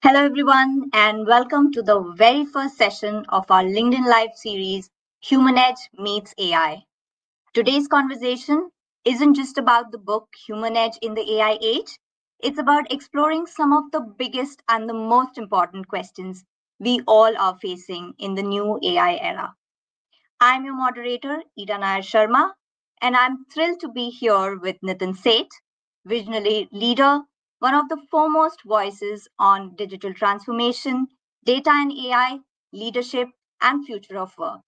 Hello, everyone, and welcome to the very first session of our LinkedIn Live series, Human Edge Meets AI. Today's conversation isn't just about the book Human Edge in the AI Age, it's about exploring some of the biggest and the most important questions we all are facing in the new AI era. I'm your moderator, Ida Nair Sharma, and I'm thrilled to be here with Nitin Seth, visionary leader, one of the foremost voices on digital transformation, data and AI, leadership, and future of work.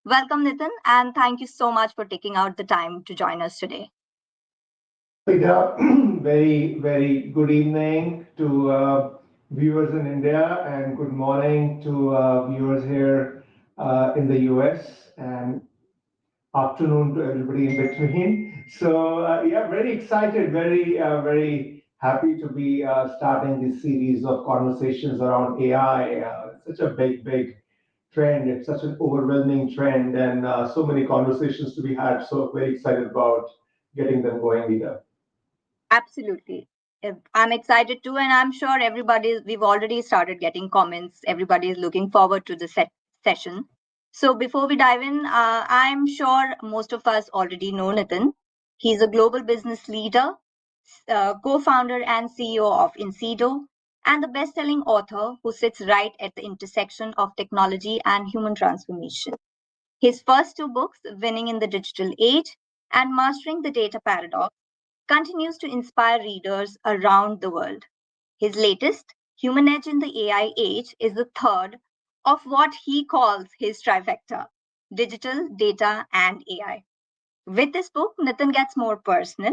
Welcome, Nitin, and thank you so much for taking out the time to join us today. Ida, very good evening to viewers in India and good morning to viewers here in the US and afternoon to everybody in between. So yeah, very excited, very happy to be starting this series of conversations around AI. It's such a big trend. It's such an overwhelming trend and so many conversations to be had. So very excited about getting them going, Ida. Absolutely. I'm excited too, and I'm sure we've already started getting comments. Everybody is looking forward to the session. So before we dive in, I'm sure most of us already know Nitin. He's a global business leader, co-founder and CEO of Incedo, and the best-selling author who sits right at the intersection of technology and human transformation. His first two books, Winning in the Digital Age and Mastering the Data Paradox, continues to inspire readers around the world. His latest, Human Edge in the AI Age, is the third of what he calls his trifecta: digital, data, and AI. With this book, Nitin gets more personal,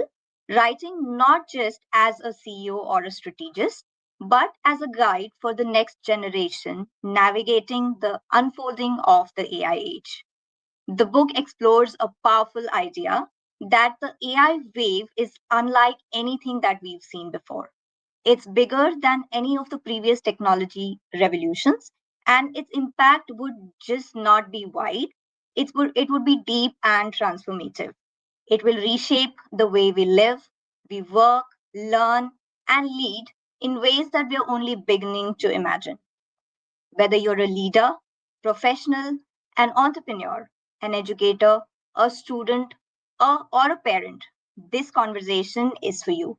writing not just as a CEO or a strategist, but as a guide for the next generation navigating the unfolding of the AI age. The book explores a powerful idea that the AI wave is unlike anything that we've seen before. It's bigger than any of the previous technology revolutions, and its impact would just not be wide. It would be deep and transformative. It will reshape the way we live, we work, learn, and lead in ways that we're only beginning to imagine. Whether you're a leader, professional, an entrepreneur, an educator, a student, or a parent, this conversation is for you.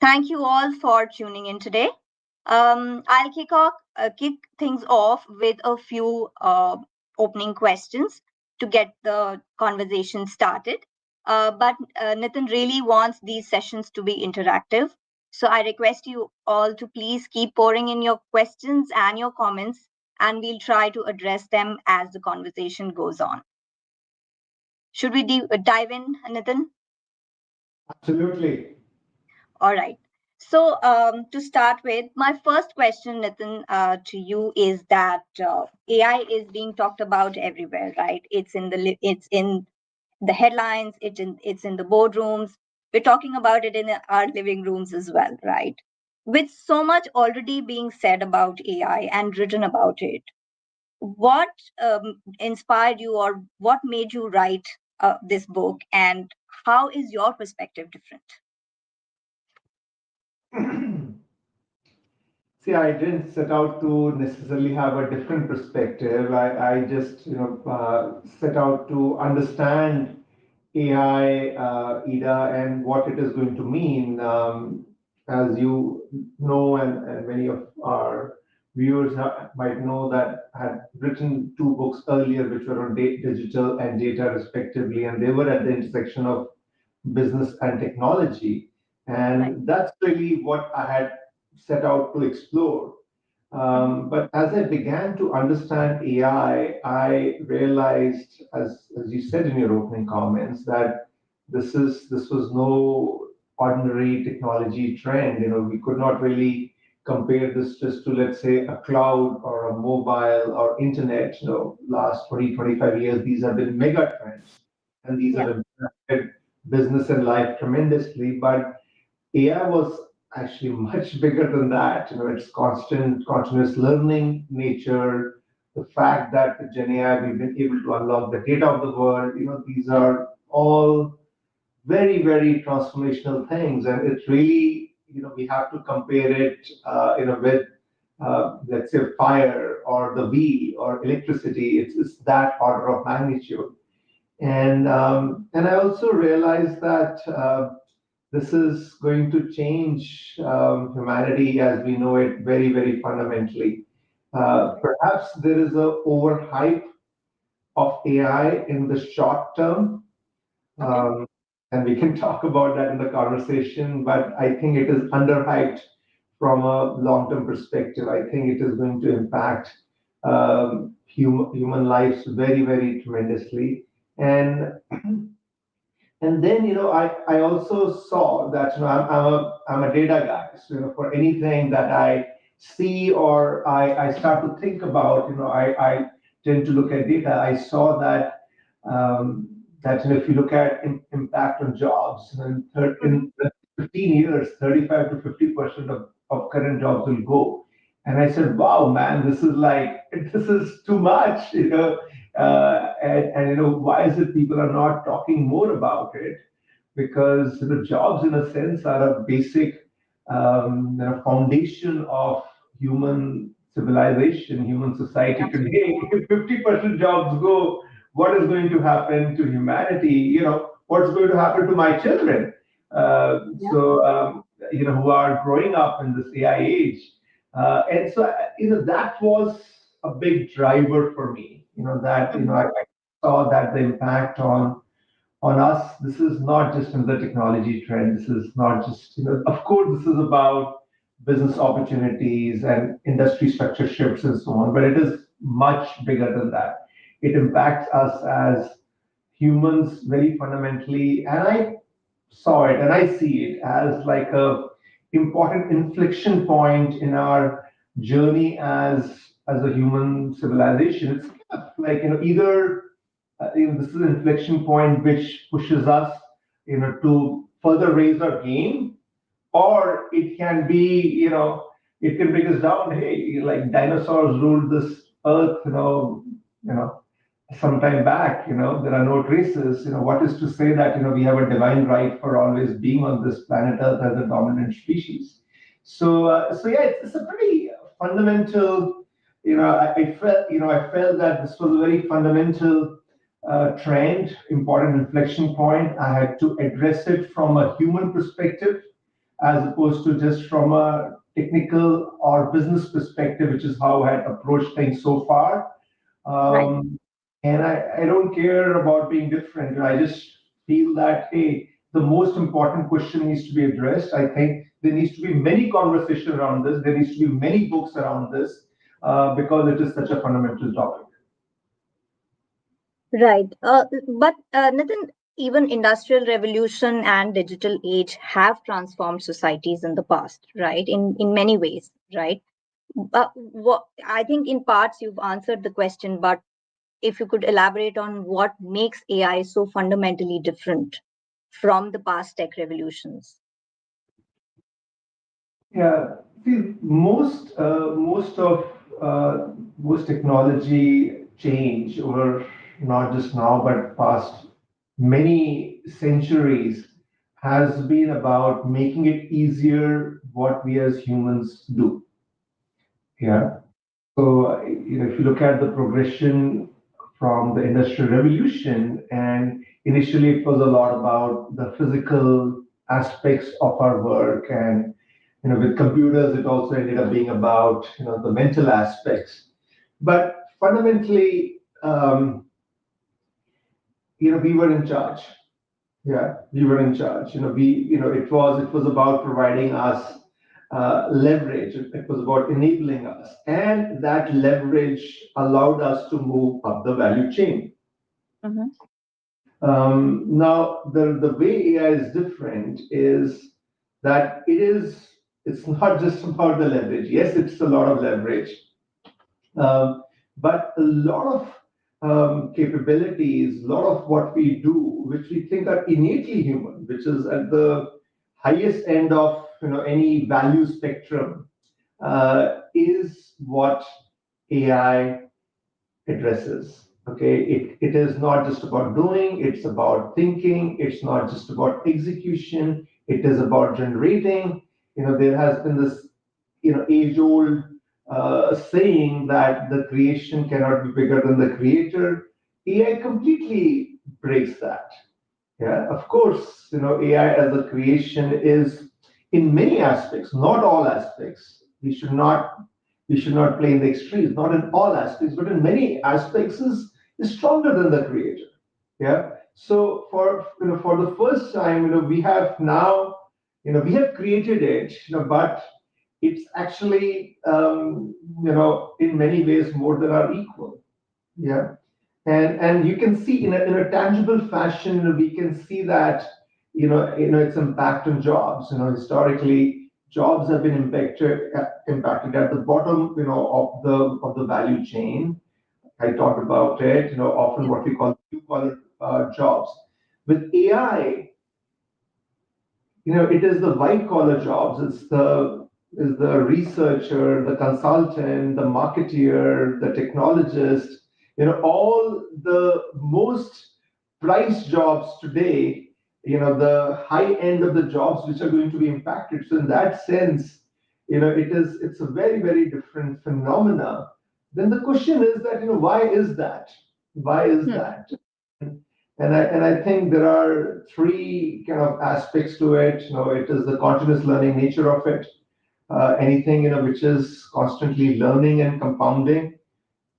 Thank you all for tuning in today. I'll kick things off with a few opening questions to get the conversation started. But Nitin really wants these sessions to be interactive. So I request you all to please keep pouring in your questions and your comments, and we'll try to address them as the conversation goes on. Should we dive in, Nitin? Absolutely. All right. So to start with, my first question, Nitin, to you is that AI is being talked about everywhere, right? It's in the headlines. It's in the boardrooms. We're talking about it in our living rooms as well, right? With so much already being said about AI and written about it, what inspired you, or what made you write this book, and how is your perspective different? See, I didn't set out to necessarily have a different perspective. I just, set out to understand AI, Ida, and what it is going to mean. As you know, and many of our viewers might know that I had written two books earlier, which were on digital and data, respectively, and they were at the intersection of business and technology. Right. And that's really what I had set out to explore. But as I began to understand AI, I realized, as you said in your opening comments, that this was no ordinary technology trend. You know, we could not really compare this just to, let's say, a cloud or a mobile or internet. You know, last 20, 25 years, these have been mega trends, and these Yeah. have impacted business and life tremendously. But AI was actually much bigger than that. You know, it's continuous learning nature, the fact that with Gen AI we've been able to unlock the data of the world. You know, these are all very transformational things, and it's really, we have to compare it, with let's say, fire or the V or electricity. It's that order of magnitude. And I also realized that this is going to change humanity as we know it very, very fundamentally. Perhaps there is a overhype of AI in the short term. And we can talk about that in the conversation, but I think it is underhyped from a long-term perspective. I think it is going to impact human lives very, very tremendously. And then, I also saw that, I'm a data guy. So, for anything that I see or I start to think about, I tend to look at data. I saw that if you look at impact on jobs, in 15 years, 35 to 50% of current jobs will go. And I said, wow, man, this is too much, and why is it people are not talking more about it? Because jobs, in a sense, are a basic foundation of human civilization, human society today. If 50% jobs go, what is going to happen to humanity? What's going to happen to my children? Who are growing up in this AI age. And so, that was a big driver for me, I saw that the impact on us, this is not just another technology trend. This is not just, of course, this is about business opportunities and industry structure shifts and so on, but it is much bigger than that. It impacts us as humans very fundamentally. And I saw it and I see it as like a important inflection point in our journey as a human civilization. It's kind of like, either this is an inflection point which pushes us, to further raise our game, or it can be, it can bring us down. Hey, like dinosaurs ruled this earth, some time back, there are no traces. What is to say that, we have a divine right for always being on this planet Earth as a dominant species? So yeah, it's a pretty fundamental, I felt that this was a very fundamental trend, important inflection point. I had to address it from a human perspective, as opposed to just from a technical or business perspective, which is how I had approached things so far. And I don't care about being different. I just feel that, hey, the most important question needs to be addressed. I think there needs to be many conversations around this. There needs to be many books around this because it is such a fundamental topic. Right. But Nitin, even industrial revolution and digital age have transformed societies in the past, right? In many ways, right? But I think in parts you've answered the question, but if you could elaborate on what makes AI so fundamentally different from the past tech revolutions. Yeah, see, most technology change over not just now but past many centuries has been about making it easier what we as humans do. Yeah. So, if you look at the progression from the Industrial Revolution, and initially it was a lot about the physical aspects of our work, and with computers, it also ended up being about the mental aspects. But fundamentally, we were in charge. Yeah, we were in charge. It was about providing us leverage. It was about enabling us, and that leverage allowed us to move up the value chain. Now, the way AI is different is that it's not just about the leverage. Yes, it's a lot of leverage, but a lot of capabilities, a lot of what we do, which we think are innately human, which is at the highest end of any value spectrum, is what AI addresses. Okay, it is not just about doing, it's about thinking, it's not just about execution, it is about generating. There has been this age-old saying that the creation cannot be bigger than the creator, AI completely breaks that. Yeah, of course, AI as a creation is in many aspects, not all aspects. We should not play in the extremes, not in all aspects, but in many aspects is stronger than the creator. Yeah. So for the first time, we have now, we have created it, but it's actually in many ways more than our equal. Yeah. And you can see in a tangible fashion, we can see that its impact on jobs. Historically, jobs have been impacted at the bottom of the value chain. I talked about it, often what we call blue collar jobs. With AI, it is the white collar jobs. It's the researcher, the consultant, the marketeer, the technologist, all the most priced jobs today, the high end of the jobs which are going to be impacted. So in that sense, it's a very, very different phenomena. Then the question is that, why is that? Why is that? And I think there are three kind of aspects to it. It is the continuous learning nature of it. Anything which is constantly learning and compounding,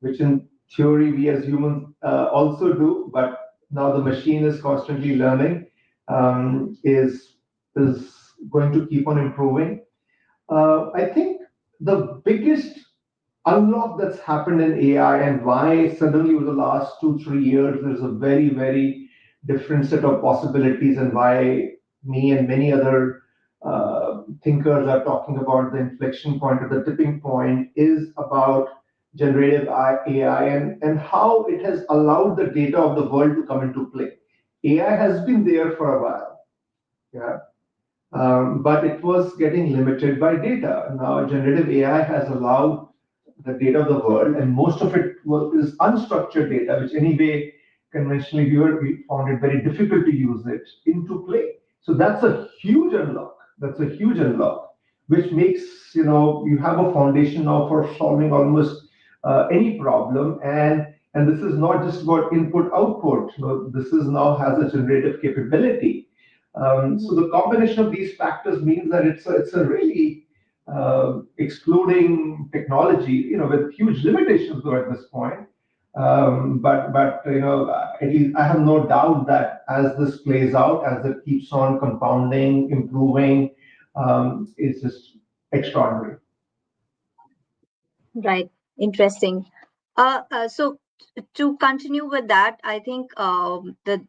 which in theory we as humans also do, but now the machine is constantly learning, is going to keep on improving. I think the biggest unlock that's happened in AI and why suddenly over the last 2-3 years there's a very, very different set of possibilities, and why me and many other thinkers are talking about the inflection point or the tipping point, is about generative AI and how it has allowed the data of the world to come into play. AI has been there for a while, yeah, but it was getting limited by data. Now, generative AI has allowed the data of the world, and most of it is unstructured data, which anyway, conventionally, we found it very difficult to use it into play. So that's a huge unlock. That's a huge unlock, which makes, you have a foundation now for solving almost any problem. And this is not just about input output. This is now has a generative capability. So the combination of these factors means that it's a really exploding technology, with huge limitations though at this point. But at least I have no doubt that as this plays out, as it keeps on compounding, improving, it's just extraordinary. Right. Interesting. So to continue with that, I think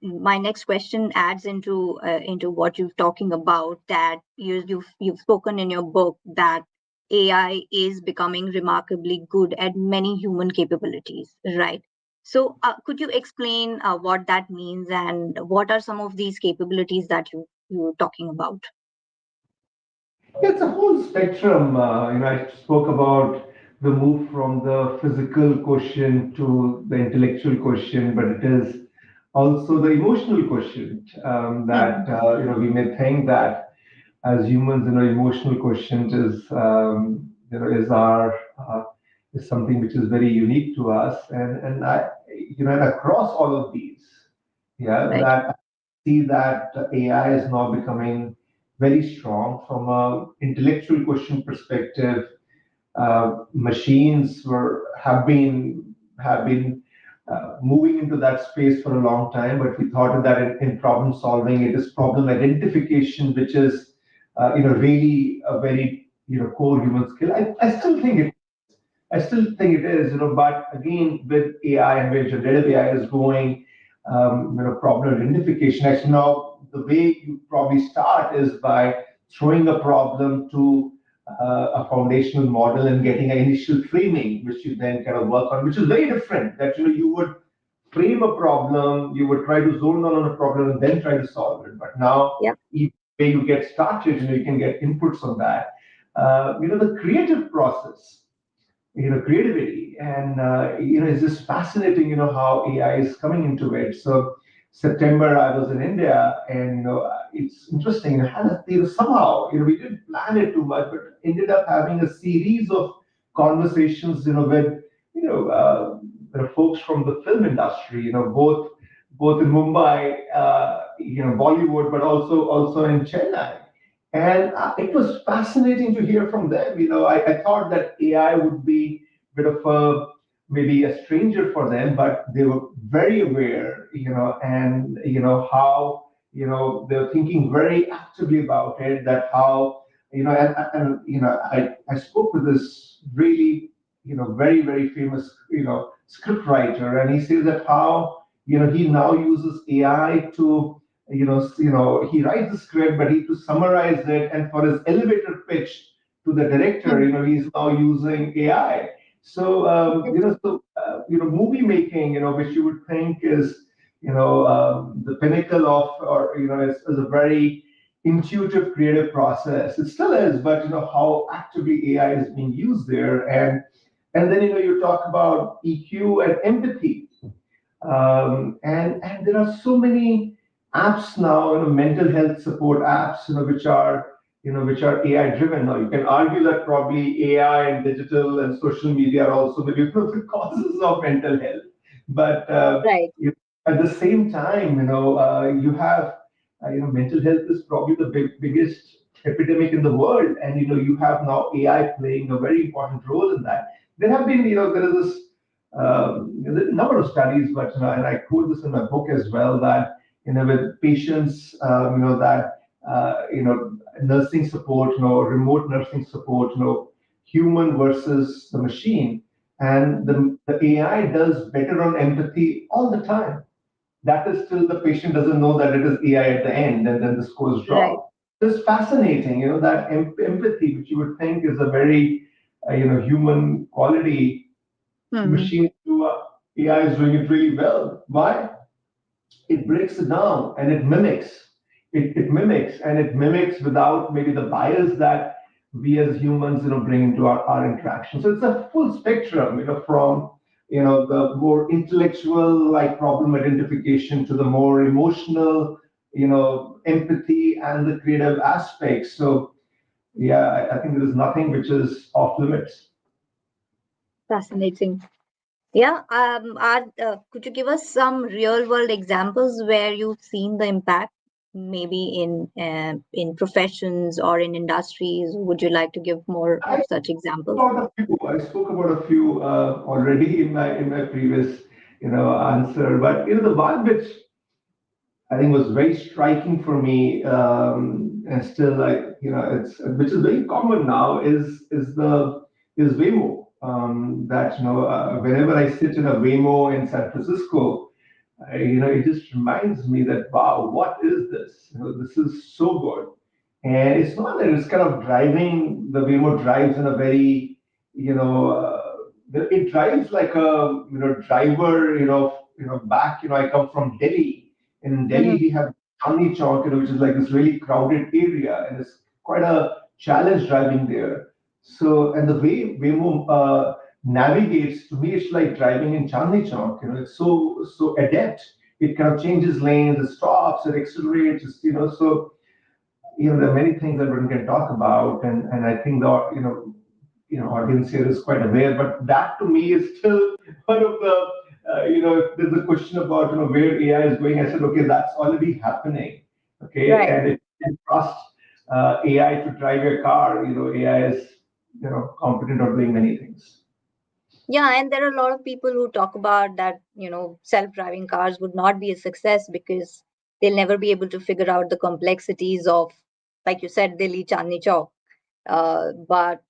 my next question adds into what you're talking about, that you've spoken in your book that AI is becoming remarkably good at many human capabilities, right? So could you explain what that means and what are some of these capabilities that you're talking about? It's a whole spectrum. I spoke about the move from the physical quotient to the intellectual quotient, but it is also the emotional quotient that we may think that as humans, emotional quotient is something which is very unique to us, and and across all of these, yeah, Right. that I see that AI is now becoming very strong from a intellectual quotient perspective. Machines have been moving into that space for a long time, but we thought that in problem solving, it is problem identification, which is really a very core human skill. I still think it is, but again, with AI and where generative AI is going, problem identification. Actually, now the way you probably start is by throwing a problem to a foundational model and getting an initial framing, which you then kind of work on, which is very different. That you would frame a problem, you would try to zone in on a problem and then try to solve it. But now, Yep. each way you get started, you can get inputs on that. The creative process, creativity, and it's just fascinating, how AI is coming into it. So September, I was in India, and it's interesting. Somehow, we didn't plan it too much, but ended up having a series of conversations, with, folks from the film industry, both in Mumbai, Bollywood, but also in Chennai. And it was fascinating to hear from them. I thought that AI would be a bit of maybe a stranger for them, but they were very aware, and how, they're thinking very actively about it, that how, I spoke with this really, very, very famous, script writer, and he says that how, he now uses AI to, he writes the script, but he to summarize it, and for his elevator pitch to the director, he's now using AI. So, movie making, which you would think is, the pinnacle of, or, is a very intuitive, creative process. It still is, but, how actively AI is being used there. And then, you talk about EQ and empathy. And there are so many apps now, mental health support apps, which are AI driven. Now you can argue that probably AI and digital and social media are also maybe one of the causes of mental health. But Right. at the same time, you have mental health is probably the biggest epidemic in the world, and you have now AI playing a very important role in that. There have been, there is this number of studies, but and I quote this in my book as well, that with patients, that nursing support, remote nursing support, human versus the machine, and the AI does better on empathy all the time. That is still the patient doesn't know that it is AI at the end, and then the scores drop. Right. It's fascinating, that empathy, which you would think is a very human quality, machine to AI is doing it really well. Why? It breaks it down and it mimics. It mimics, and it mimics without maybe the bias that we as humans, bring into our interaction. So it's a full spectrum, from the more intellectual like problem identification to the more emotional, empathy and the creative aspects. So yeah, I think there is nothing which is off limits. Fascinating. Yeah. Could you give us some real world examples where you've seen the impact, maybe in professions or in industries? Would you like to give more of such examples? I spoke about a few already in my previous answer, but the one which I think was very striking for me, and still it's which is very common now is Waymo. That whenever I sit in a Waymo in San Francisco, it just reminds me that wow, what is this? This is so good. And it's not that it's kind of driving, the Waymo drives in a very, it drives like a, driver, back, I come from Delhi. In Delhi, we have Chandni Chowk, which is like this really crowded area, and it's quite a challenge driving there. So, and the way Waymo navigates, to me, it's like driving in Chandni Chowk, it's so adept. It kind of changes lanes, it stops, it accelerates, so, there are many things that one can talk about, and I think the audience here is quite aware. But that to me is still one of the if there's a question about where AI is going, I said okay, that's already happening. Okay, Right. and if you trust AI to drive your car, AI is competent of doing many things. Yeah, and there are a lot of people who talk about that, self-driving cars would not be a success because they'll never be able to figure out the complexities of, like you said, Delhi Chandni Chowk. But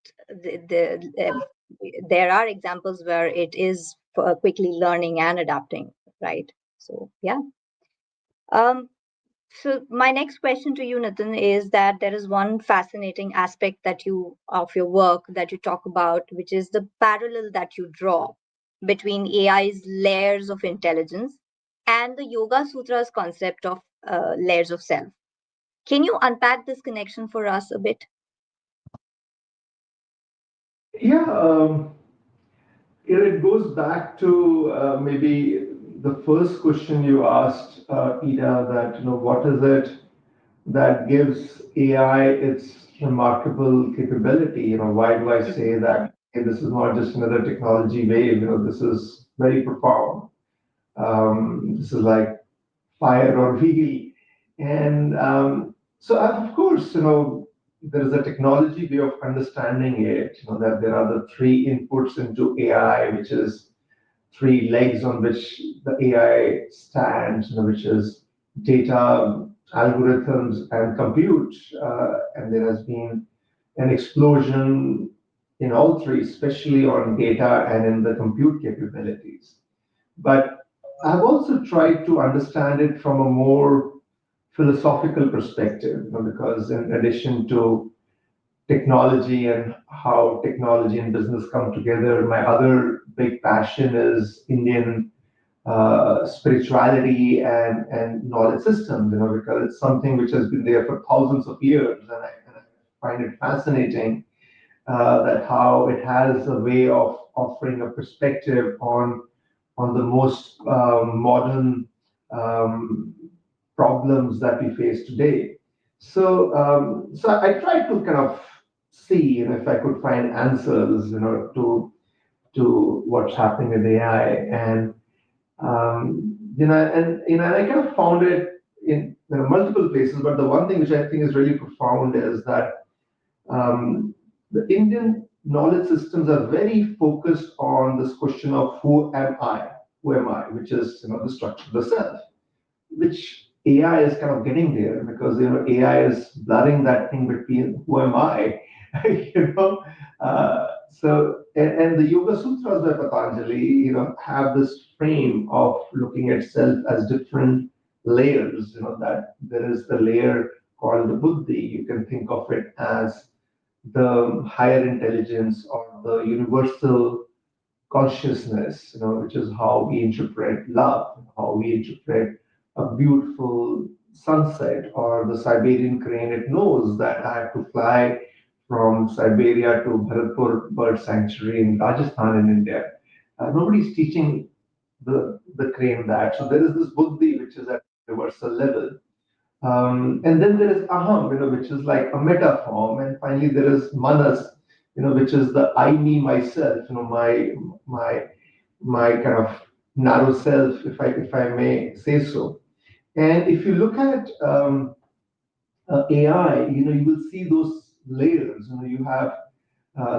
there are examples where it is quickly learning and adapting, right? So yeah. So my next question to you, Nitin, is that there is one fascinating aspect of your work that you talk about, which is the parallel that you draw between AI's layers of intelligence and the Yoga Sutra's concept of layers of self. Can you unpack this connection for us a bit? Yeah, it goes back to maybe the first question you asked, Ida, that what is it that gives AI its remarkable capability? Why do I say that and this is not just another technology wave. This is very profound. This is like fire or wheel, and so of course, there is a technology way of understanding it. That there are the three inputs into AI, which is three legs on which the AI stands, which is data, algorithms, and compute. And there has been an explosion in all three, especially on data and in the compute capabilities. But I've also tried to understand it from a more philosophical perspective, because in addition to technology and how technology and business come together, my other big passion is Indian spirituality and knowledge systems, because it's something which has been there for thousands of years, and I find it fascinating that how it has a way of offering a perspective on the most modern problems that we face today. So I tried to kind of see, if I could find answers, to what's happening with AI, and and I kind of found it in multiple places. But the one thing which I think is really profound is that the Indian knowledge systems are very focused on this question of who am I? Who am I? Which is the structure of the self, which AI is kind of getting there, because AI is blurring that thing between who am I, you know. And the Yoga Sutras by Patanjali, have this frame of looking at self as different layers. That there is the layer called the Buddhi. You can think of it as the higher intelligence or the universal consciousness, which is how we interpret love, how we interpret a beautiful sunset or the Siberian crane. It knows that I have to fly from Siberia to Bharatpur Bird Sanctuary in Rajasthan in India. Nobody's teaching the crane that. So there is this buddhi, which is at universal level. And then there is aham, which is like a meta form. And finally, there is manas, which is the I, me, myself, my kind of narrow self, if I may say so. And if you look at AI, you will see those layers. You have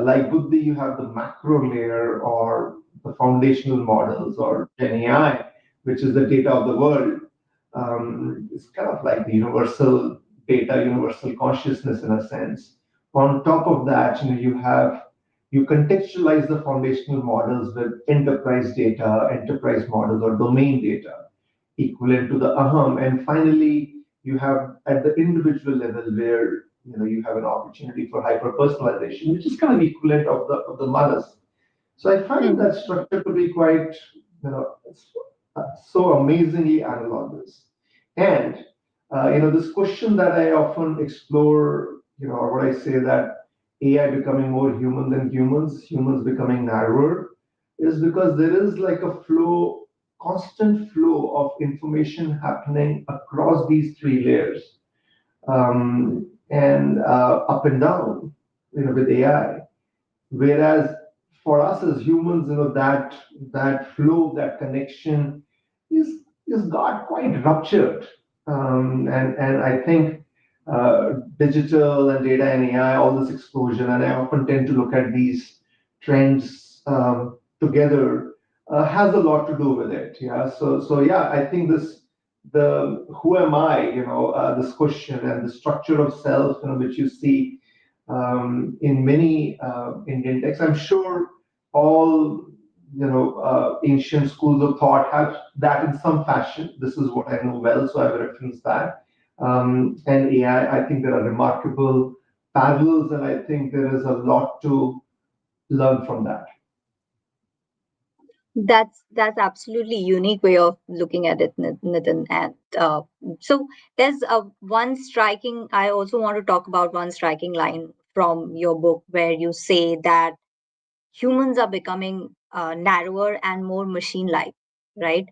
like Buddhi, you have the macro layer or the foundational models, or Gen AI, which is the data of the world. It's kind of like the universal data, universal consciousness in a sense. On top of that, you contextualize the foundational models with enterprise data, enterprise models, or domain data equivalent to the aham. And finally, you have at the individual level where you have an opportunity for hyper personalization, which is kind of equivalent of the manas. So I find that structure to be quite so amazingly analogous. And this question that I often explore, or what I say, that AI becoming more human than humans, humans becoming narrower, is because there is like a flow, constant flow of information happening across these three layers, and up and down, with AI. Whereas for us as humans, that flow, that connection is got quite ruptured. And I think digital and data and AI, all this explosion, and I often tend to look at these trends together, has a lot to do with it. Yeah. So yeah, I think the who am I, this question and the structure of self, which you see in many Indian texts. I'm sure all ancient schools of thought have that in some fashion. This is what I know well, so I will reference that. And AI, I think there are remarkable parallels, and I think there is a lot to learn from that. That's absolutely unique way of looking at it, Nitin. And so there's one striking. I also want to talk about one striking line from your book where you say that humans are becoming narrower and more machine-like, right?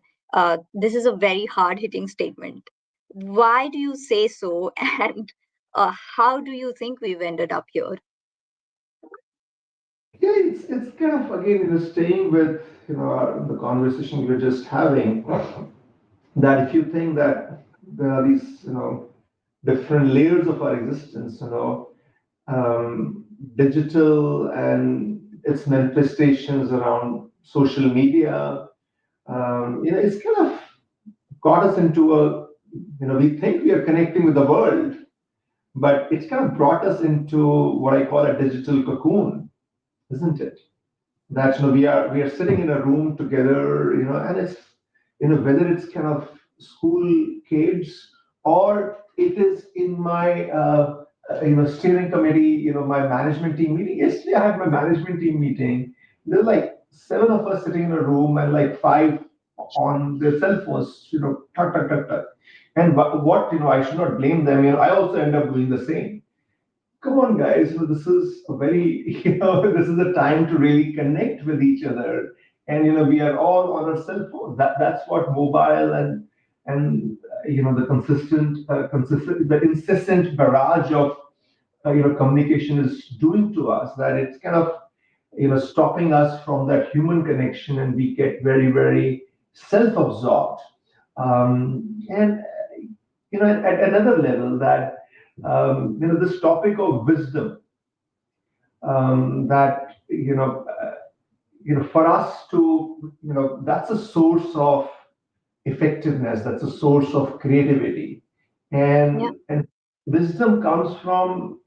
This is a very hard-hitting statement. Why do you say so, and how do you think we've ended up here? Yeah, it's kind of again, staying with the conversation we were just having. That if you think that there are these different layers of our existence, digital and its manifestations around social media, it's kind of got us into a, we think we are connecting with the world, but it's kind of brought us into what I call a digital cocoon, isn't it? That we are sitting in a room together, and it's whether it's kind of school kids or it is in my steering committee, my management team meeting. Yesterday I had my management team meeting. There's like seven of us sitting in a room and like five on their cell phones, tuck tuck tuck tuck. And what I should not blame them. I also end up doing the same. Come on, guys, this is a very, this is a time to really connect with each other. And, we are all on our cell phone. That's what mobile and the incessant barrage of, communication is doing to us, that it's kind of, stopping us from that human connection, and we get very, very self-absorbed. And at another level, that this topic of wisdom, that for us to, that's a source of effectiveness, that's a source of creativity, Yeah. and wisdom comes from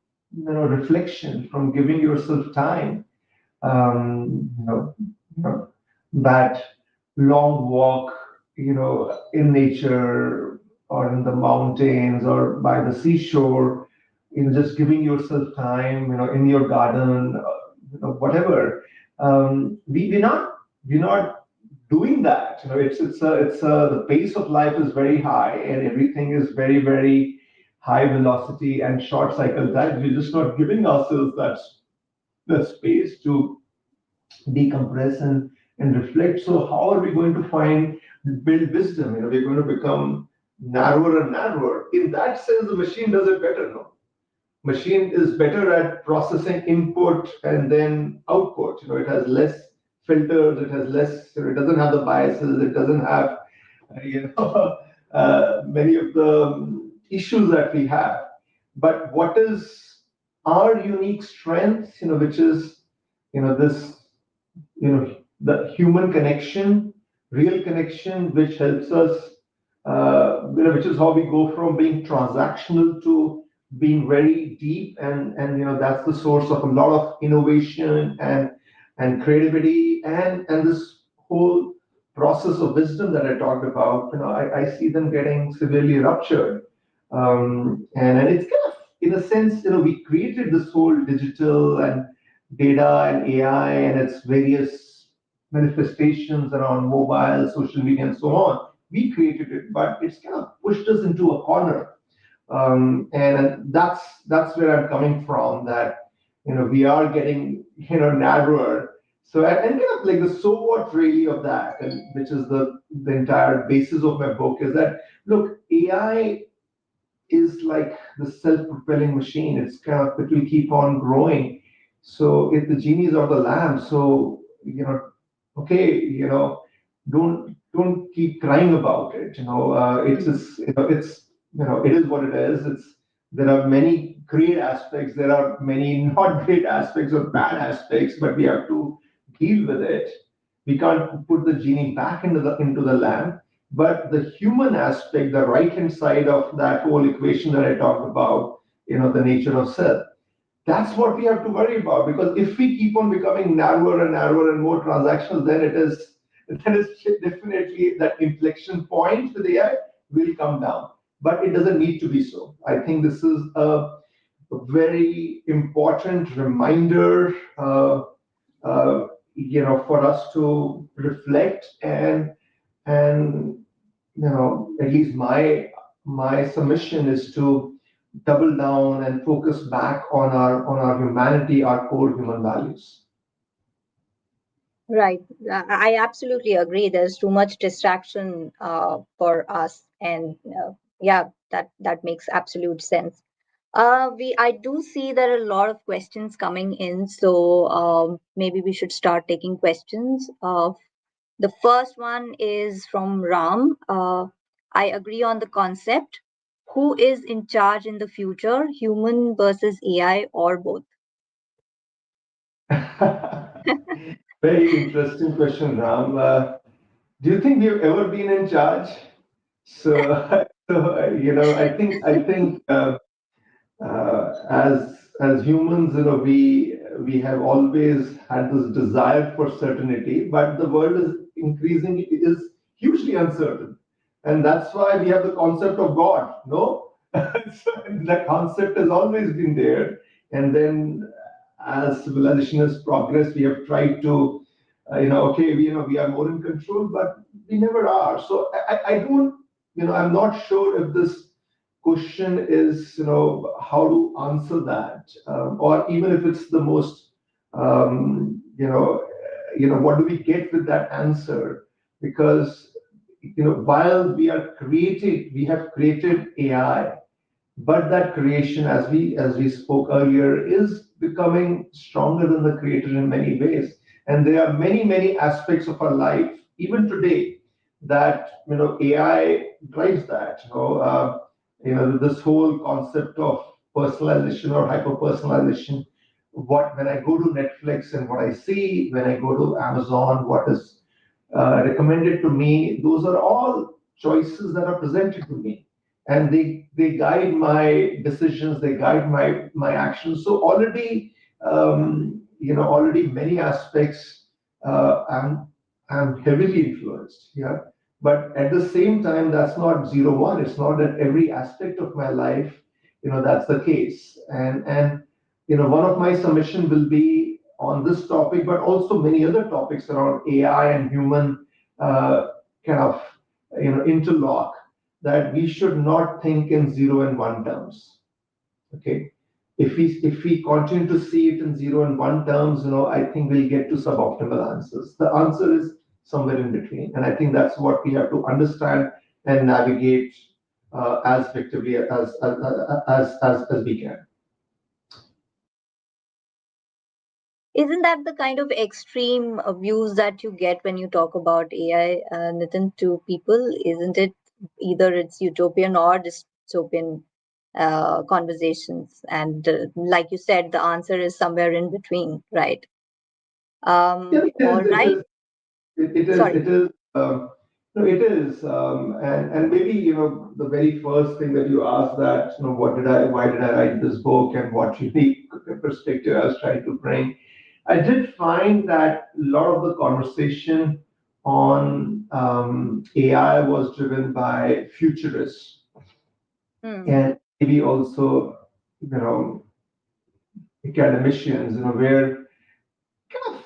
reflection, from giving yourself time, that long walk, in nature or in the mountains or by the seashore, just giving yourself time, in your garden, whatever. We're not doing that. The pace of life is very high and everything is very, very high velocity and short cycle time. We're just not giving ourselves that space to decompress and reflect. So how are we going to build wisdom? We're going to become narrower and narrower. In that sense, the machine does it better, no? Machine is better at processing input and then output. It has less filters, it has less, it doesn't have the biases, it doesn't have many of the issues that we have. But what is our unique strength, which is this, the human connection, real connection, which helps us, which is how we go from being transactional to being very deep, and that's the source of a lot of innovation and creativity, and this whole process of wisdom that I talked about. I see them getting severely ruptured, and it's kind of, in a sense, we created this whole digital and data and AI and its various manifestations around mobile, social media, and so on. We created it, but it's kind of pushed us into a corner, and that's where I'm coming from. That we are getting narrower. So and kind of like the so what really of that, and which is the entire basis of my book, is that look, AI is like the self-propelling machine. It will keep on growing. So if the genie is out of the lamp, so okay, don't keep crying about it. It's just, it is what it is. There are many great aspects. There are many not great aspects or bad aspects, but we have to deal with it. We can't put the genie back into the lamp. But the human aspect, the right hand side of that whole equation that I talked about, the nature of self, that's what we have to worry about. Because if we keep on becoming narrower and narrower and more transactional, then it's definitely that inflection point with AI will come down. But it doesn't need to be so. I think this is a very important reminder, for us to reflect, and at least my submission is to double down and focus back on our humanity, our core human values. Right. I absolutely agree. There's too much distraction for us, and yeah, that makes absolute sense. I do see there are a lot of questions coming in, so maybe we should start taking questions. The first one is from Ram. I agree on the concept. Who is in charge in the future, human versus AI, or both? Very interesting question, Ram. Do you think we've ever been in charge? So, as humans, we have always had this desire for certainty, but the world is hugely uncertain, and that's why we have the concept of God. No, so the concept has always been there, and then as civilization has progressed, we have tried to, okay, we are more in control, but we never are. So I don't, I'm not sure if this question is, how to answer that, or even if it's the most, what do we get with that answer? Because, while we have created AI, but that creation, as we spoke earlier, is becoming stronger than the creator in many ways. And there are many aspects of our life, even today, that AI drives that. This whole concept of personalization or hyper personalization. When I go to Netflix and what I see, when I go to Amazon, what is recommended to me, those are all choices that are presented to me, and they guide my decisions, they guide my actions. So already many aspects, I'm heavily influenced. Yeah, but at the same time, that's not 0-1. It's not that every aspect of my life, that's the case. And one of my submission will be on this topic, but also many other topics around AI and human kind of interlock, that we should not think in 0 and 1 terms. Okay, if we continue to see it in 0 and 1 terms, I think we'll get to suboptimal answers. The answer is somewhere in between, and I think that's what we have to understand and navigate as effectively as we can. Isn't that the kind of extreme views that you get when you talk about AI, Nitin, to people? Isn't it either it's utopian or dystopian conversations? And like you said, the answer is somewhere in between, right? Yeah, all right. It is. Sorry. It is. No, it is. And maybe the very first thing that you asked, that why did I write this book, and what unique perspective I was trying to bring. I did find that a lot of the conversation on AI was driven by futurists, and maybe also academicians, where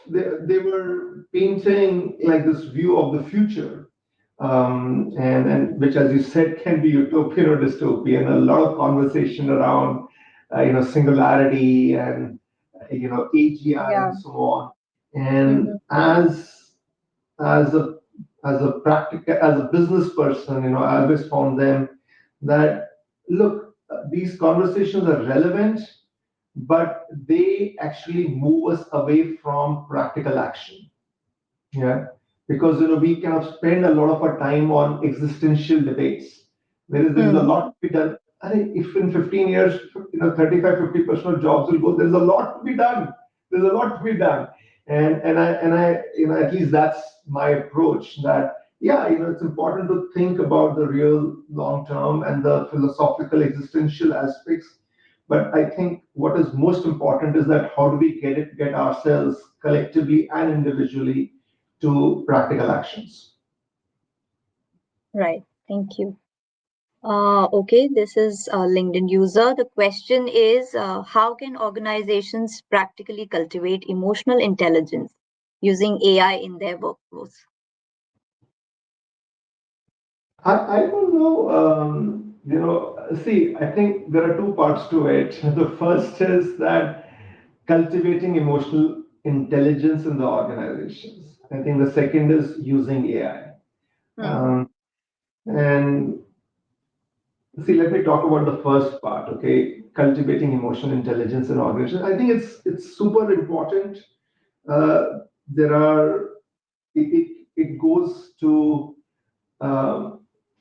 they were painting like this view of the future, and which, as you said, can be utopian or dystopian. A lot of conversation around singularity and AGI and so on. And as a business person, I always found them that, look, these conversations are relevant, but they actually move us away from practical action. Yeah, because we kind of spend a lot of our time on existential debates. There is a lot to be done. If in 15 years, 35-50% of jobs will go, there's a lot to be done. There's a lot to be done. And I at least that's my approach, that yeah, it's important to think about the real long term and the philosophical existential aspects. But I think what is most important is that how do we get ourselves collectively and individually to practical actions. Right. Thank you. Okay, this is a LinkedIn user. The question is, how can organizations practically cultivate emotional intelligence using AI in their workflows? I don't know. See, I think there are two parts to it. The first is that cultivating emotional intelligence in the organizations. I think the second is using AI. And see, let me talk about the first part. Okay, cultivating emotional intelligence in organizations. I think it's super important. There are it goes to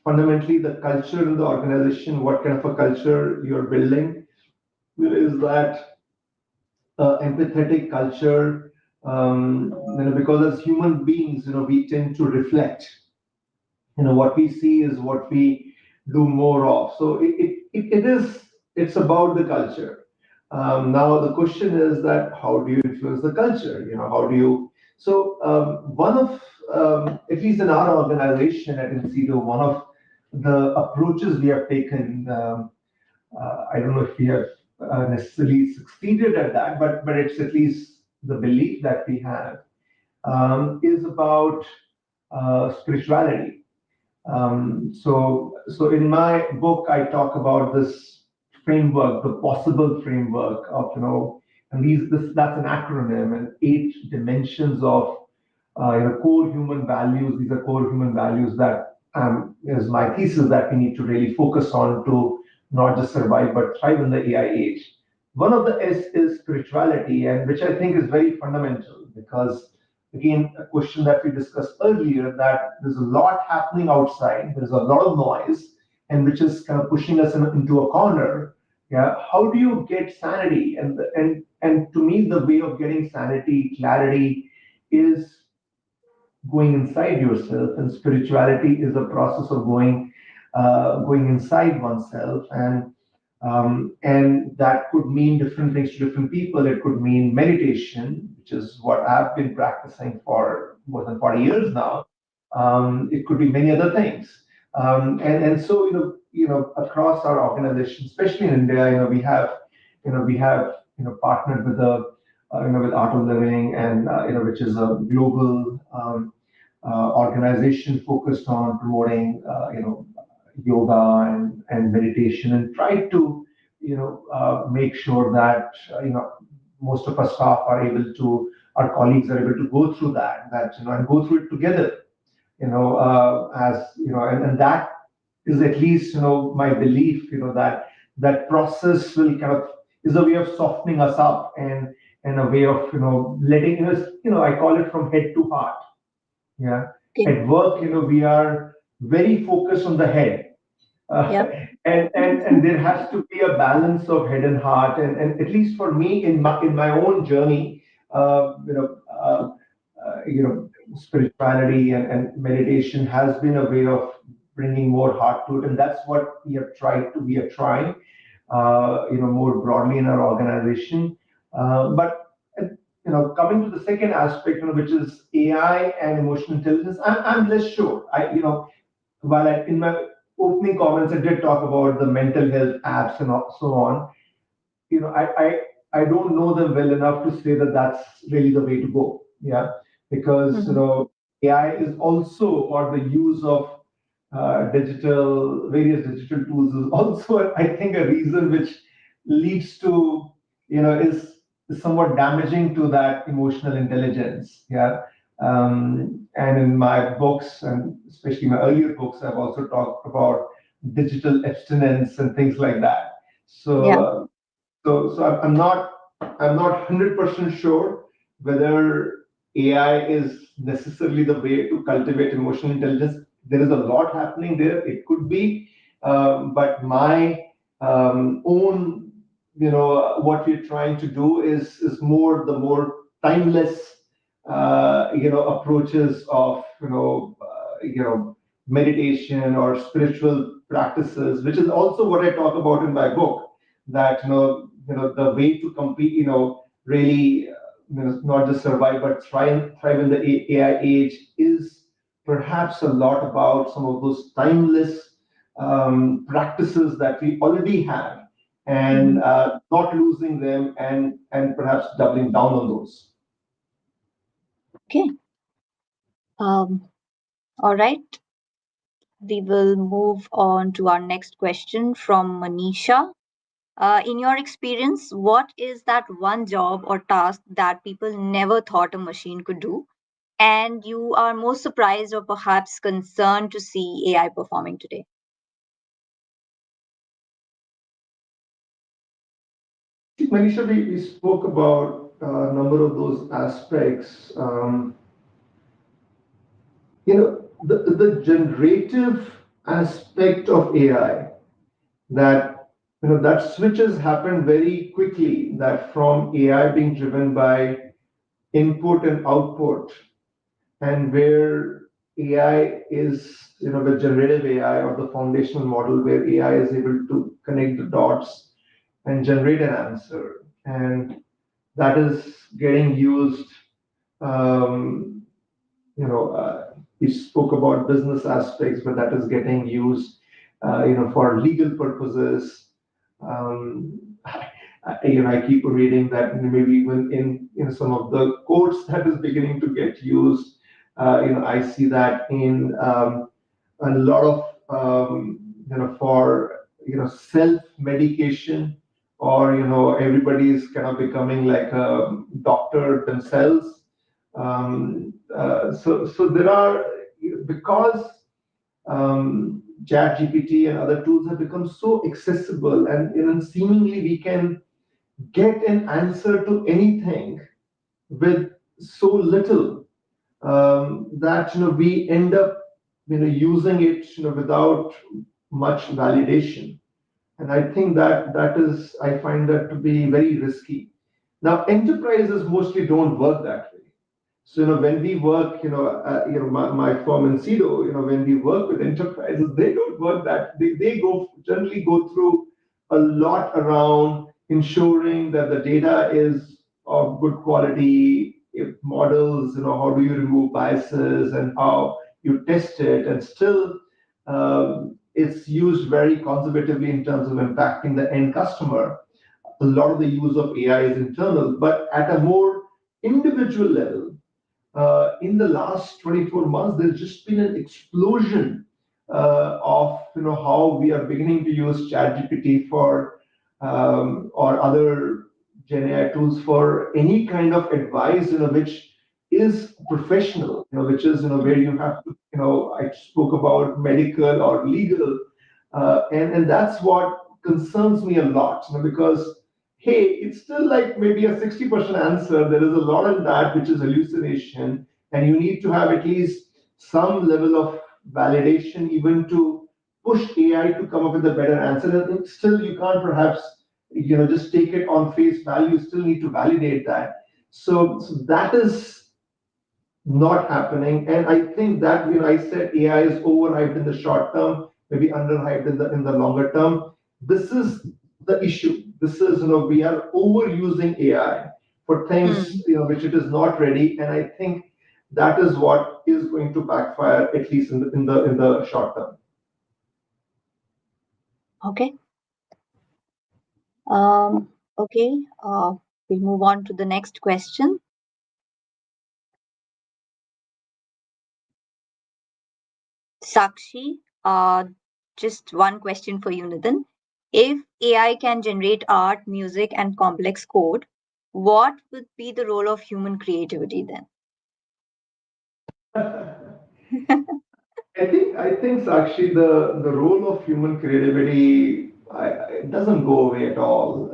fundamentally the culture in the organization, what kind of a culture you're building. Is that empathetic culture? Because as human beings, we tend to reflect. What we see is what we do more of. So it's about the culture. Now the question is that how do you influence the culture? How do you? So one of at least in our organization at 𝘈𝘐𝘈𝘶, one of the approaches we have taken. I don't know if we have necessarily succeeded at that, but it's at least the belief that we have is about spirituality. So in my book, I talk about this framework, the possible framework of, and that's an acronym, and 8 dimensions of core human values. These are core human values that is my thesis that we need to really focus on to not just survive but thrive in the AI age. One of the S is spirituality, and which I think is very fundamental because, again, a question that we discussed earlier, that there's a lot happening outside, there's a lot of noise, and which is kind of pushing us into a corner. Yeah, how do you get sanity? And to me, the way of getting sanity, clarity, is going inside yourself, and spirituality is a process of going inside oneself, and that could mean different things to different people. It could mean meditation, which is what I've been practicing for more than 40 years now. It could be many other things, and so across our organization, especially in India, we have partnered with with Art of Living, and which is a global organization focused on promoting yoga and meditation, and try to make sure that most of our staff are able to, our colleagues are able to go through that and go through it together. And that is at least my belief. That process will kind of is a way of softening us up, and a way of letting us. I call it from head to heart. Yeah. Okay. At work, we are very focused on the head. Yep. And there has to be a balance of head and heart. And at least for me, in my own journey, spirituality and meditation has been a way of bringing more heart to it, and that's what we are trying, more broadly in our organization. But coming to the second aspect, which is AI and emotional intelligence, I'm less sure. While in my opening comments, I did talk about the mental health apps and so on. I don't know them well enough to say that that's really the way to go. Yeah, because AI is also, or the use of various digital tools is also, I think, a reason which leads to is somewhat damaging to that emotional intelligence. Yeah. And in my books, and especially my earlier books, I've also talked about digital abstinence and things like that. So, Yeah. so I'm not 100% sure whether AI is necessarily the way to cultivate emotional intelligence. There is a lot happening there. It could be, but my own, what we're trying to do is more the more timeless, approaches of meditation or spiritual practices, which is also what I talk about in my book. That the way to compete, really, not just survive but thrive in the AI age, is perhaps a lot about some of those timeless practices that we already have, and not losing them, and perhaps doubling down on those. Okay. All right. We will move on to our next question from Manisha. In your experience, what is that one job or task that people never thought a machine could do, and you are most surprised or perhaps concerned to see AI performing today? think, Manisha, we spoke about a number of those aspects. The generative aspect of AI, that that switch has happened very quickly, that from AI being driven by input and output, and where AI is, the generative AI or the foundational model, where AI is able to connect the dots and generate an answer. And that is getting used. Um, we spoke about business aspects, but that is getting used, for legal purposes. I keep reading that maybe even in some of the courts that is beginning to get used. I see that in a lot of for self-medication, or everybody is kind of becoming like a doctor themselves. So there are, because ChatGPT and other tools have become so accessible, and seemingly we can get an answer to anything with so little, that we end up using it without much validation. And I think I find that to be very risky. Now, enterprises mostly don't work that way. So, when we work, my firm in CEDO, when we work with enterprises, they don't work that. They generally go through a lot around ensuring that the data is of good quality, if models, how do you remove biases and how you test it, and still it's used very conservatively in terms of impacting the end customer. A lot of the use of AI is internal, but at a more individual level, in the last 24 months, there's just been an explosion of how we are beginning to use ChatGPT for or other Gen AI tools for any kind of advice, which is professional, which is where you have to, I spoke about medical or legal, and that's what concerns me a lot, because hey, it's still like maybe a 60% answer. There is a lot in that which is hallucination, and you need to have at least some level of validation even to push AI to come up with a better answer. And still, you can't perhaps just take it on face value. You still need to validate that. So that is not happening, and I think that I said AI is overhyped in the short term, maybe underhyped in the longer term. This is the issue. This is, we are overusing AI for things, which it is not ready, and I think that is what is going to backfire, at least in the short term. Okay. Okay. We'll move on to the next question. Sakshi, just one question for you, Nitin. If AI can generate art, music, and complex code, what would be the role of human creativity then? I think Sakshi, the role of human creativity, it doesn't go away at all.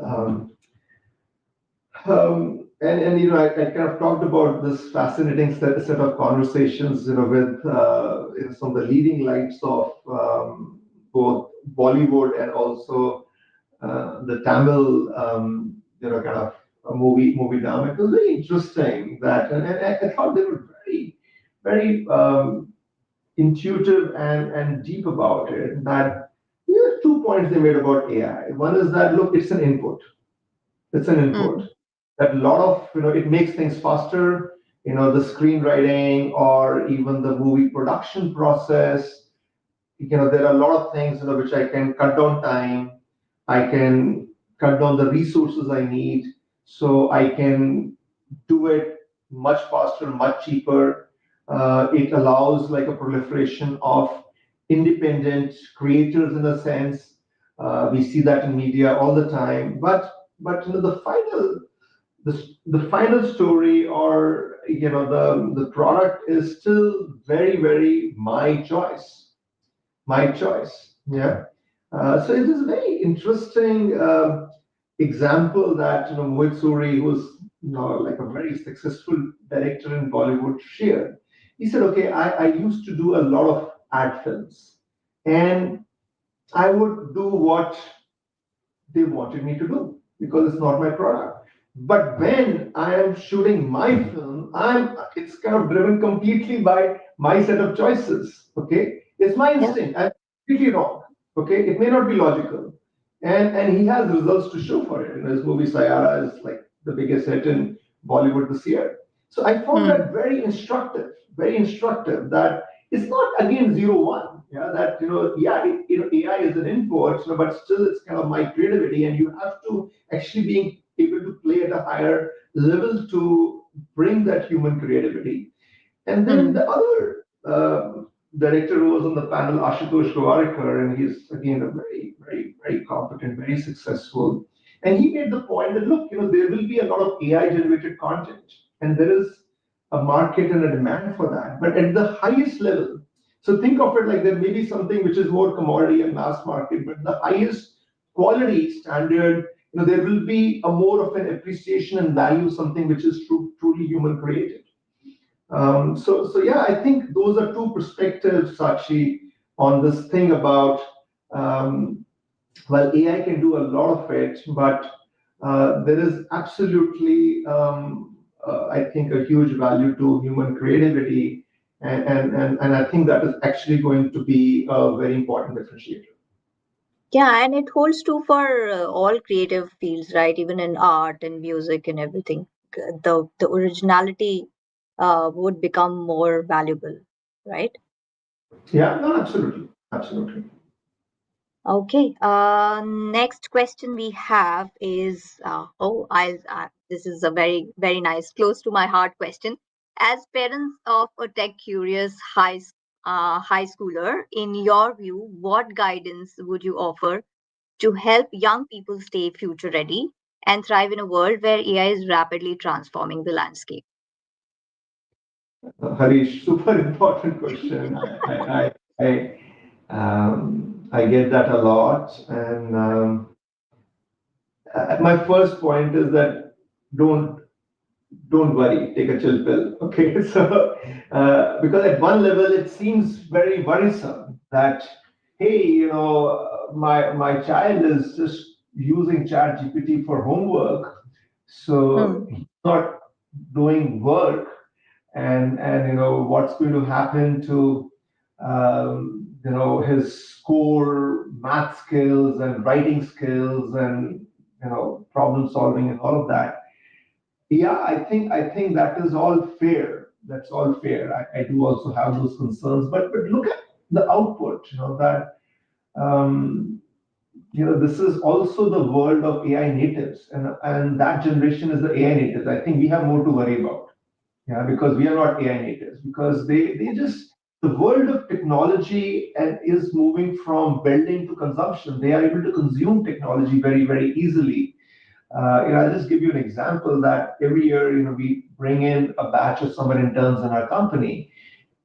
And I kind of talked about this fascinating set of conversations, with some of the leading lights of both Bollywood and also the Tamil, kind of a movie drama. It was very interesting that, and I thought they were very, very intuitive and deep about it. That there are 2 points they made about AI. One is that, look, it's an input. It's an input. That a lot of, it makes things faster. The screenwriting or even the movie production process. There are a lot of things, which I can cut down time. I can cut down the resources I need, so I can do it much faster, much cheaper. It allows like a proliferation of independent creators in a sense. We see that in media all the time. But the final story, or the product, is still very, very my choice. Yeah. So it is very interesting. example that Mohit Suri, who's like a very successful director in Bollywood, shared. He said, "Okay, I used to do a lot of ad films, and I would do what they wanted me to do because it's not my product. But when I am shooting my film, it's kind of driven completely by my set of choices. Okay, it's my Yeah. instinct. I'm completely wrong. Okay, it may not be logical, and he has results to show for it. His movie Sayara is like the biggest hit in Bollywood this year. So I found Hmm. that very instructive. Very instructive. That it's not again 0-1. Yeah, that yeah, AI is an input, but still it's kind of my creativity, and you have to actually being able to play at a higher level to bring that human creativity. And then Hmm. the other director who was on the panel, Ashutosh Gowarikar, and he's again a very, very, very competent, very successful. And he made the point that look, there will be a lot of AI generated content, and there is a market and a demand for that. But at the highest level, so think of it like there may be something which is more commodity and mass market, but the highest quality standard, there will be a more of an appreciation and value, something which is truly human created. So yeah, I think those are two perspectives, Sakshi, on this thing about well, AI can do a lot of it, but there is absolutely, I think, a huge value to human creativity, and I think that is actually going to be a very important differentiator. Yeah, and it holds true for all creative fields, right? Even in art and music and everything. The originality would become more valuable, right? Yeah, no, absolutely, absolutely. Okay. Next question we have is this is a very, very nice, close to my heart question. As parents of a tech curious high schooler, in your view, what guidance would you offer to help young people stay future ready and thrive in a world where AI is rapidly transforming the landscape? Harish, super important question. I get that a lot, and my first point is that don't don't worry, take a chill pill. Okay, so because at one level it seems very worrisome that hey, my child is just using Chat GPT for homework, so Hmm. he's not doing work, and what's going to happen to his core math skills and writing skills and problem solving and all of that. Yeah, I think that is all fair. That's all fair. I do also have those concerns, but look at the output. That this is also the world of AI natives, and that generation is the AI natives. I think we have more to worry about. Yeah, because we are not AI natives. Because they just the world of technology and is moving from building to consumption. They are able to consume technology very very easily. I'll just give you an example that every year, we bring in a batch of summer interns in our company.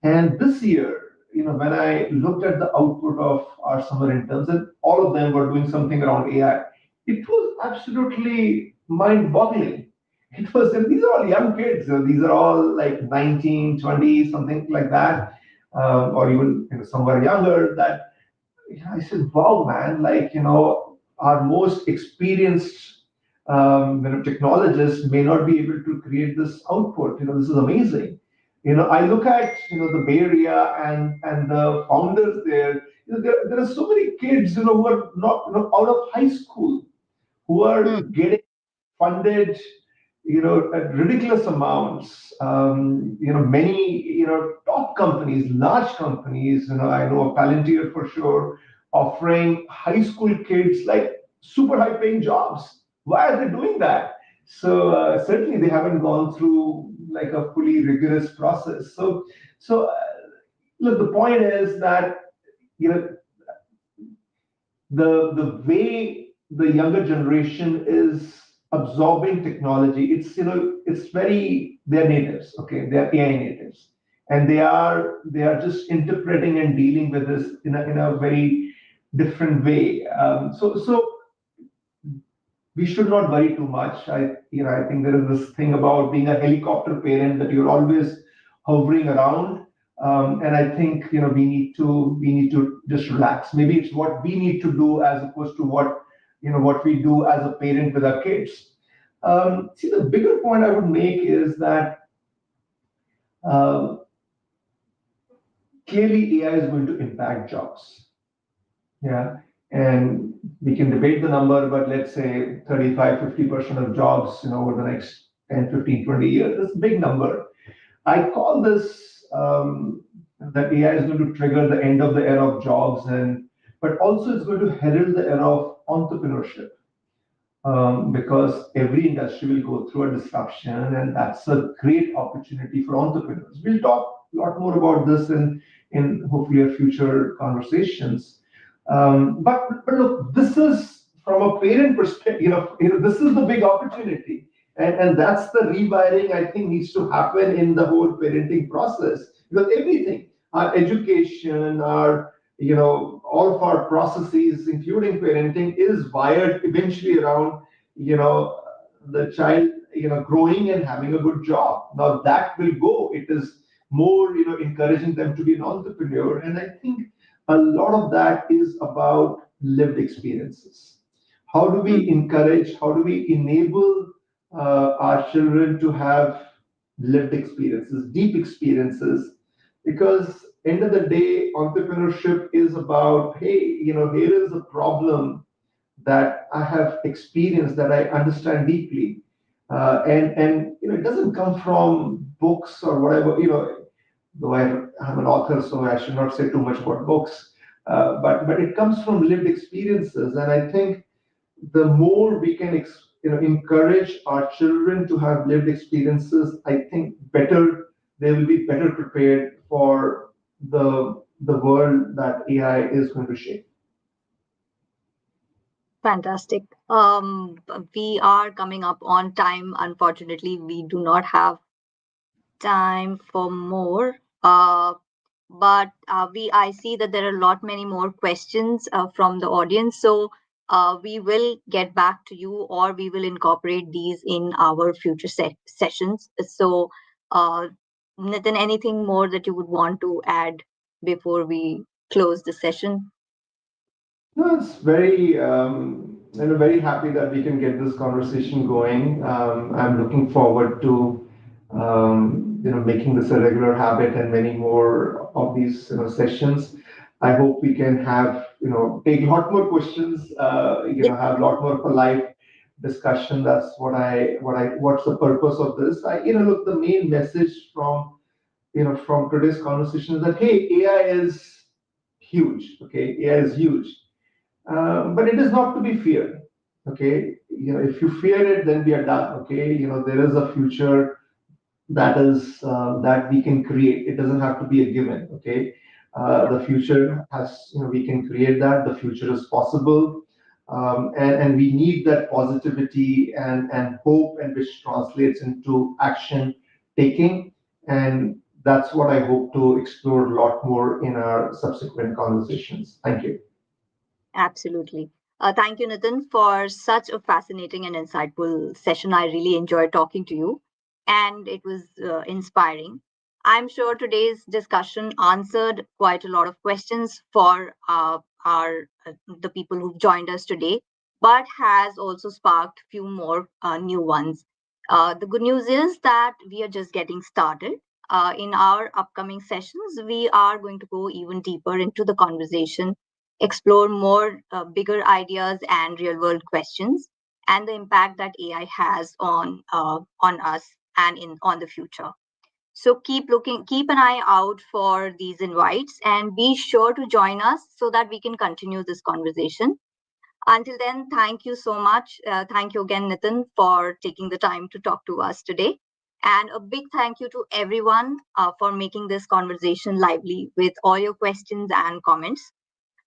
And this year, when I looked at the output of our summer interns, and all of them were doing something around AI, it was absolutely mind-boggling. It was, and these are all young kids. These are all like 19, 20, something like that, or even somewhere younger. That I said, wow, man, like, our most experienced technologists may not be able to create this output. This is amazing. I look at, the Bay Area and the founders there. There are so many kids, who are not, out of high school, who are Hmm. getting funded, at ridiculous amounts. Many, top companies, large companies, I know of Palantir for sure, offering high school kids like super high paying jobs. Why are they doing that? So certainly they haven't gone through like a fully rigorous process. So look, the point is that, you know, the way the younger generation is absorbing technology, it's very, they're natives. Okay, they're AI natives, and they are just interpreting and dealing with this in a very different way. So we should not worry too much. I think there is this thing about being a helicopter parent that you're always hovering around. And I think we need to just relax. Maybe it's what we need to do as opposed to what we do as a parent with our kids. See, the bigger point I would make is that clearly AI is going to impact jobs. Yeah. And we can debate the number, but let's say 35-50% of jobs, over the next 10, 15, 20 years. It's a big number. I call this that AI is going to trigger the end of the era of jobs, but also it's going to herald the era of entrepreneurship. Because every industry will go through a disruption, and that's a great opportunity for entrepreneurs. We'll talk a lot more about this in hopefully our future conversations. But look, this is from a parent perspective. This is the big opportunity, and that's the rewiring I think needs to happen in the whole parenting process, because everything, our education, our all of our processes, including parenting, is wired eventually around, the child, growing and having a good job. Now that will go. It is more, encouraging them to be an entrepreneur. And I think a lot of that is about lived experiences. How do we encourage, how do we enable our children to have lived experiences, deep experiences? Because end of the day, entrepreneurship is about, hey, here is a problem that I have experienced, that I understand deeply. And it doesn't come from books or whatever, though I'm an author, so I should not say too much about books. But it comes from lived experiences. And I think the more we can encourage our children to have lived experiences, I think better they will be better prepared for the world that AI is going to shape. Fantastic. We are coming up on time. Unfortunately, we do not have time for more. But I see that there are many more questions from the audience. So we will get back to you, or we will incorporate these in our future sessions. So Nitin, anything more that you would want to add before we close the session? No, it's very, very happy that we can get this conversation going. I'm looking forward to, making this a regular habit and many more of these, sessions. I hope we can have, take a lot more questions, have a lot more polite discussion. That's what's the purpose of this? Look, the main message from today's conversation is that, hey, AI is huge. Okay, AI is huge. But it is not to be feared. Okay, if you fear it, then we are done. Okay, there is a future that we can create. It doesn't have to be a given. Okay, the future has, we can create that. The future is possible, and we need that positivity and hope, and which translates into action taking. And that's what I hope to explore a lot more in our subsequent conversations. Thank you. Absolutely. Thank you, Nitin, for such a fascinating and insightful session. I really enjoyed talking to you, and it was inspiring. I'm sure today's discussion answered quite a lot of questions for the people who've joined us today, but has also sparked a few more new ones. The good news is that we are just getting started. In our upcoming sessions, we are going to go even deeper into the conversation, explore more bigger ideas and real world questions, and the impact that AI has on us and on the future. So keep an eye out for these invites, and be sure to join us so that we can continue this conversation. Until then, thank you so much. Thank you again, Nitin, for taking the time to talk to us today. And a big thank you to everyone for making this conversation lively with all your questions and comments.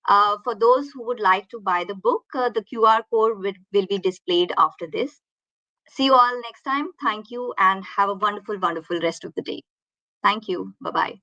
For those who would like to buy the book, the QR code will be displayed after this. See you all next time. Thank you, and have a wonderful, wonderful rest of the day. Thank you. Bye-bye.